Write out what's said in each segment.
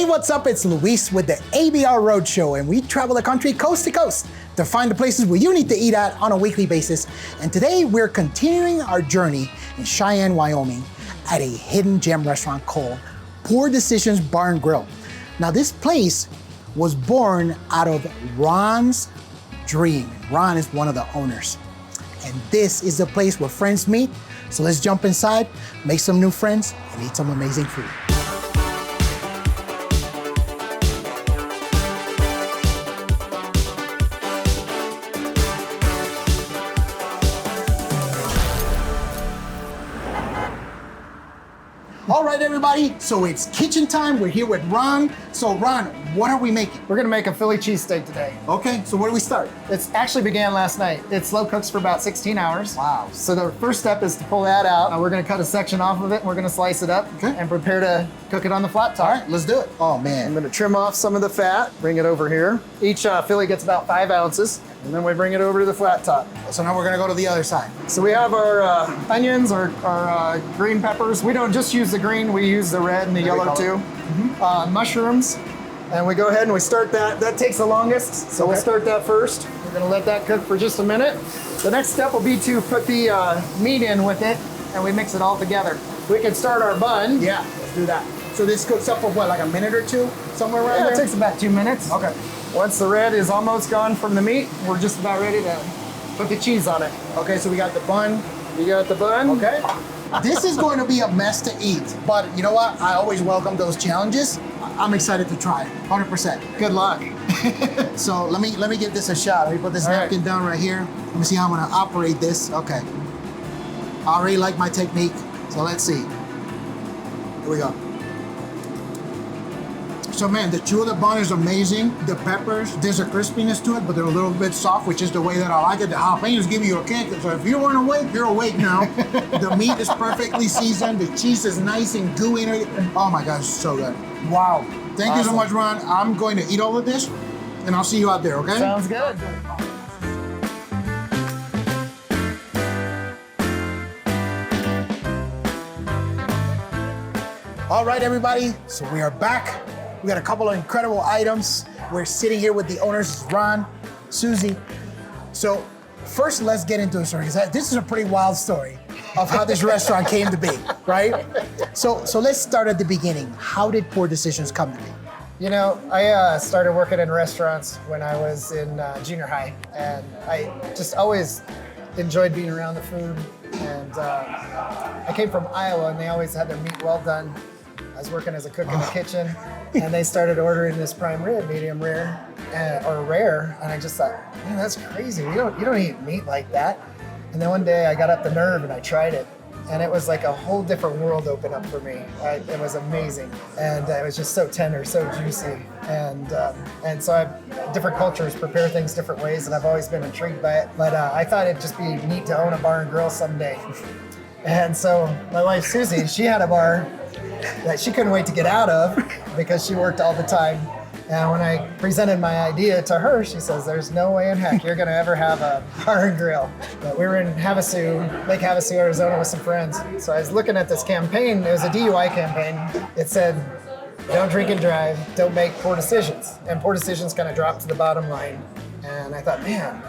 what's up? It's Luis with the ABR Roadshow, and we travel the country coast to coast to find the places where you need to eat at on a weekly basis. And today we're continuing our journey in Cheyenne, Wyoming at a hidden gem restaurant called Poor Decisions Bar and Grill. Now this place was born out of Ron's dream. Ron is one of the owners. And this is the place where friends meet. So let's jump inside, make some new friends, and eat some amazing food. All right, everybody, so it's kitchen time. We're here with Ron. So Ron, what are we making? We're gonna make a Philly cheesesteak today. Okay, so where do we start? It's actually began last night. It slow cooks for about 16 hours. Wow. So the first step is to pull that out. We're gonna cut a section off of it, and we're gonna slice it up and prepare to cook it on the flat top. All right, let's do it. Oh man. I'm gonna trim off some of the fat, bring it over here. Each Philly gets about 5 ounces, and then we bring it over to the flat top. So now we're gonna go to the other side. So we have our onions, our green peppers. We don't just use the green, we use the red and the yellow too. Mushrooms, and we go ahead and we start that. That takes the longest, so we'll start that first. We're gonna let that cook for just a minute. The next step will be to put the meat in with it, and we mix it all together. We can start our bun. Yeah, let's do that. So this cooks up for what, like a minute or two? Somewhere around there? It takes about 2 minutes. Okay. Once the red is almost gone from the meat, we're just about ready to put the cheese on it. Okay, so we got the bun. You got the bun. Okay. This is going to be a mess to eat, but you know what? I always welcome those challenges. I'm excited to try it, 100%. Good luck. So let me give this a shot. Let me put this napkin down right here. Let me see how I'm gonna operate this. Okay. I already like my technique, so let's see. Here we go. So man, the chew of the bun is amazing. The peppers, there's a crispiness to it, but they're a little bit soft, which is the way that I like it. The jalapenos give you a kick. So if you weren't awake, you're awake now. The meat is perfectly seasoned. The cheese is nice and gooey. Oh my gosh, it's so good. Wow. Thank you so much, Ron. I'm going to eat all of this, and I'll see you out there, okay? Sounds good. All right, everybody, so we are back. We got a couple of incredible items. We're sitting here with the owners, Ron, Susie. So first, let's get into the story, because this is a pretty wild story of how this restaurant came to be, right? So let's start at the beginning. How did Poor Decisions come to be? You know, I started working in restaurants when I was in junior high, and I just always enjoyed being around the food. And I came from Iowa, and they always had their meat well done. I was working as a cook in the kitchen, and they started ordering this prime rib, medium rare, or rare, and I just thought, man, that's crazy. You don't eat meat like that. And then one day I got up the nerve and I tried it, and it was like a whole different world opened up for me. It was amazing, and it was just so tender, so juicy, and so different cultures prepare things different ways, and I've always been intrigued by it. But I thought it'd just be neat to own a bar and grill someday. And so my wife Susie, she had a bar that she couldn't wait to get out of because she worked all the time. And when I presented my idea to her, she says, there's no way in heck you're gonna ever have a bar and grill. But we were in Havasu, Lake Havasu, Arizona with some friends. So I was looking at this campaign, it was a DUI campaign. It said, don't drink and drive, don't make poor decisions. And poor decisions kind of dropped to the bottom line. And I thought, man,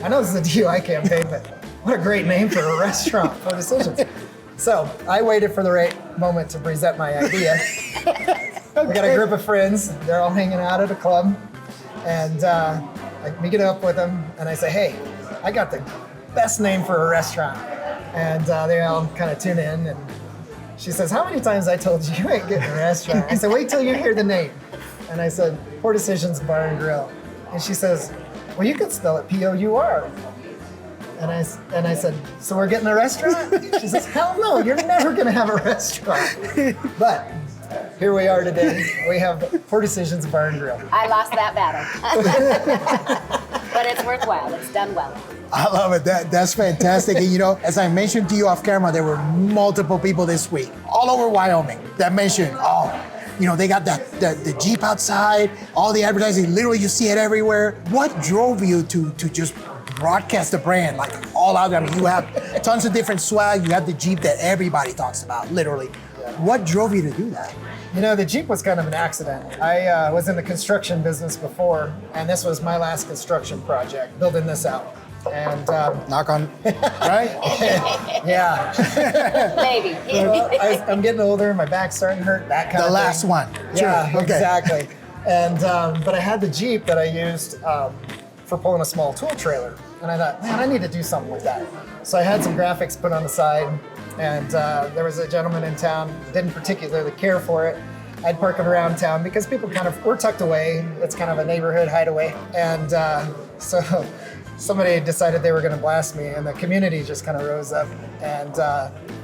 I know this is a DUI campaign, but what a great name for a restaurant, Poor Decisions. So I waited for the right moment to present my idea. We got a group of friends. They're all hanging out at a club. And I meet up with them, and I say, hey, I got the best name for a restaurant. And they all kind of tune in. And she says, how many times I told you ain't getting a restaurant? I said, wait till you hear the name. And I said, Poor Decisions Bar and Grill. And she says, well, you could spell it P-O-U-R. And I said, so we're getting a restaurant? She says, hell no, you're never gonna have a restaurant. But here we are today. We have Poor Decisions Bar and Grill. I lost that battle. But it's worthwhile, it's done well. I love it, that's fantastic. And you know, as I mentioned to you off camera, there were multiple people this week, all over Wyoming, that mentioned, you know, they got the Jeep outside, all the advertising, literally you see it everywhere. What drove you to just broadcast the brand like all out there? I mean, you have tons of different swag, you have the Jeep that everybody talks about, literally. What drove you to do that? You know, the Jeep was kind of an accident. I was in the construction business before, and this was my last construction project, building this out. And Knock on, right? yeah, Maybe. well, I'm getting older, my back's starting to hurt, that kind of The thing. last one. Yeah, Sure. Okay. exactly. And but I had the Jeep that I used for pulling a small tool trailer, and I thought, man, I need to do something with that. So I had some graphics put on the side, and there was a gentleman in town, didn't particularly care for it. I'd park it around town because people kind of, we're tucked away. It's kind of a neighborhood hideaway. And so somebody decided they were going to blast me, and the community just kind of rose up. And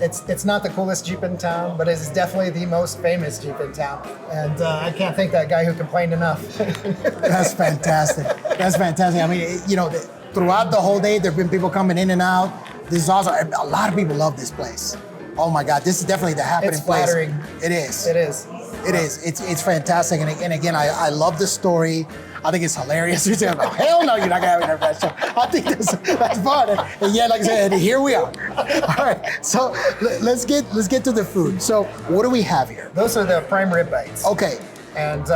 it's not the coolest Jeep in town, but it's definitely the most famous Jeep in town. And I can't thank that guy who complained enough. That's fantastic. That's fantastic. I mean, you know, throughout the whole day, there've been people coming in and out. This is awesome. A lot of people love this place. Oh my God, this is definitely the happening It's place. flattering. It is. It is. It is. It's fantastic. And again, I love the story. I think it's hilarious. You say, oh, hell no, you're not gonna have it in a restaurant. I think that's fun. And yet, like I said, here we are. All right. So let's get to the food. So what do we have here? Those are the prime rib bites. Okay. And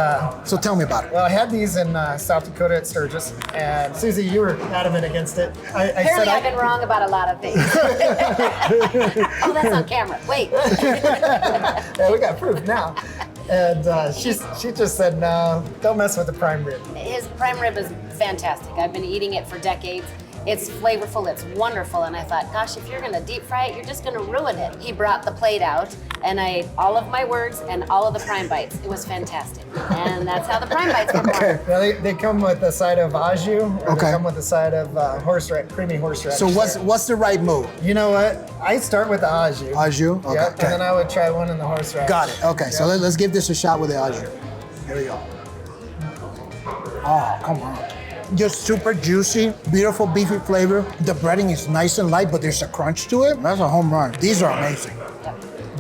So tell me about it. well, I had these in South Dakota at Sturgis, and Susie, you were adamant against it. I Apparently, said I've been wrong about a lot of things. Oh, that's on camera. Wait. yeah, we got proof now. And she just said, no, don't mess with the prime rib. His prime rib is fantastic. I've been eating it for decades. It's flavorful, it's wonderful, and I thought, gosh, if you're gonna deep fry it, you're just gonna ruin it. He brought the plate out, and I ate all of my words and all of the prime bites. It was fantastic. And that's how the prime bites were born. Okay. Now, they come with a side of au jus, or Okay. they come with a side of creamy horseradish. So there. what's the right move? You know what? I start with the au jus. Au jus? Okay. Yeah, and then I would try one in the horseradish. Got it. Okay. So Yeah. let's give this a shot with the au jus. Here we go. Oh, come on. Just super juicy, beautiful beefy flavor. The breading is nice and light, but there's a crunch to it. That's a home run. These are amazing.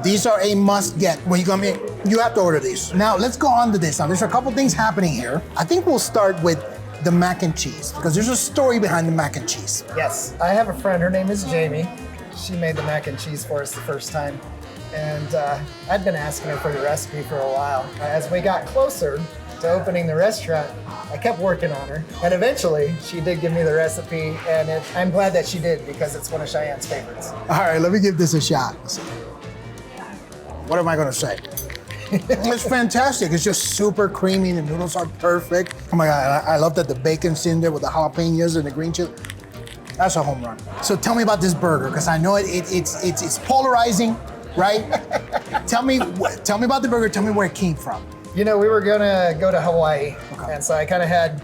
These are a must get. When you come in, you have to order these. Now, let's go on to this. Now, there's a couple things happening here. I think we'll start with the mac and cheese because there's a story behind the mac and cheese. Yes, I have a friend. Her name is Jamie. She made the mac and cheese for us the first time, and I'd been asking her for the recipe for a while. As we got closer to opening the restaurant, I kept working on her, and eventually she did give me the recipe, and I'm glad that she did because it's one of Cheyenne's favorites. All right, let me give this a shot. What am I gonna say? It's fantastic. It's just super creamy. The noodles are perfect. Oh my God, I love that the bacon's in there with the jalapenos and the green chili. That's a home run. So tell me about this burger, because I know it's polarizing, right? Tell me about the burger. Tell me where it came from. You know, we were gonna go to Hawaii, Okay. and so I kind of had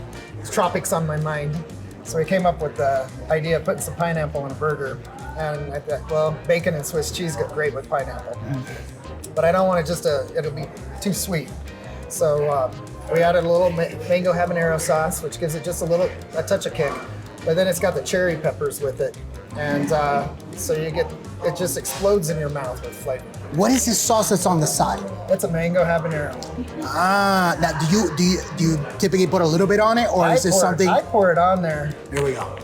tropics on my mind. So we came up with the idea of putting some pineapple in a burger. And I thought, well, bacon and Swiss cheese go great with pineapple. But I don't want it it'll be too sweet. So we added a little mango habanero sauce, which gives it just a touch of kick. But then it's got the cherry peppers with it. And so it just explodes in your mouth with flavor. What is this sauce that's on the side? That's a mango habanero. Ah, now do you typically put a little bit on it, or is this something? I pour it on there. Here we go.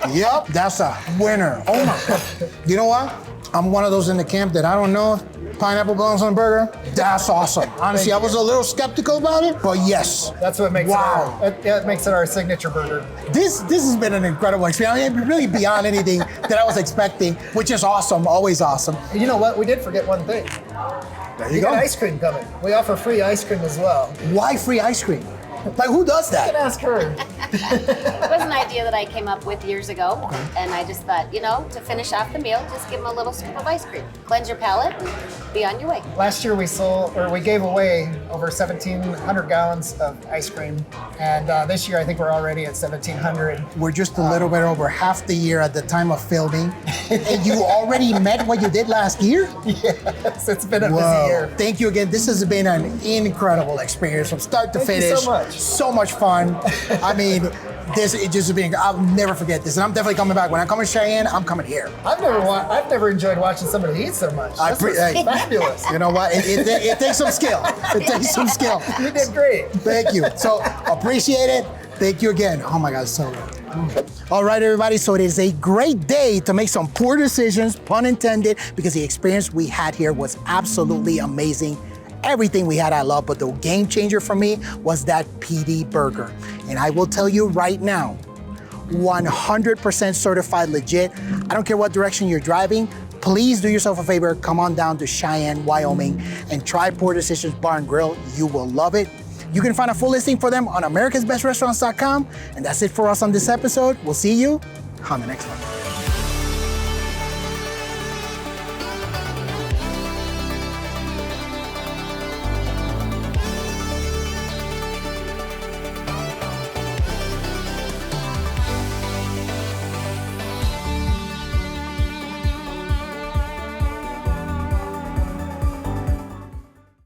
Yep, that's a winner. Oh my God. You know what? I'm one of those in the camp that I don't know if pineapple belongs on a burger. That's awesome. Honestly, I was a little skeptical about it, but yes. That's what makes Wow. it makes it our signature burger. This has been an incredible experience. I mean, really beyond anything that I was expecting, which is awesome, always awesome. You know what? We did forget one thing. There We got ice cream coming. We offer free ice cream as well. Why free ice cream? Like, who does You can that? ask her. It was an idea that I came up with years ago, and I just thought, to finish off the meal, just give them a little scoop of ice cream. Cleanse your palate and be on your way. Last year we gave away over 1,700 gallons of ice cream, and this year I think we're already at 1,700. We're just a little bit over half the year at the time of filming, and you already met what you did last year? Yes, it's been a busy Whoa. year. Thank you again. This has been an incredible experience from start to Thank you finish. so much. So much fun. I mean, it just been, I'll never forget this. And I'm definitely coming back. When I come to Cheyenne, I'm coming here. I've never enjoyed watching somebody eat so much. This was hey, fabulous. You know what? It takes some skill. It takes some skill. You did great. Thank you. So appreciate it. Thank you again. Oh my God, so good. All right, everybody, so it is a great day to make some poor decisions, pun intended, because the experience we had here was absolutely amazing. Everything we had I love, but the game changer for me was that PD burger. And I will tell you right now, 100% certified legit. I don't care what direction you're driving, please do yourself a favor, come on down to Cheyenne, Wyoming, and try Poor Decisions Bar and Grill. You will love it. You can find a full listing for them on americasbestrestaurants.com. And that's it for us on this episode. We'll see you on the next one.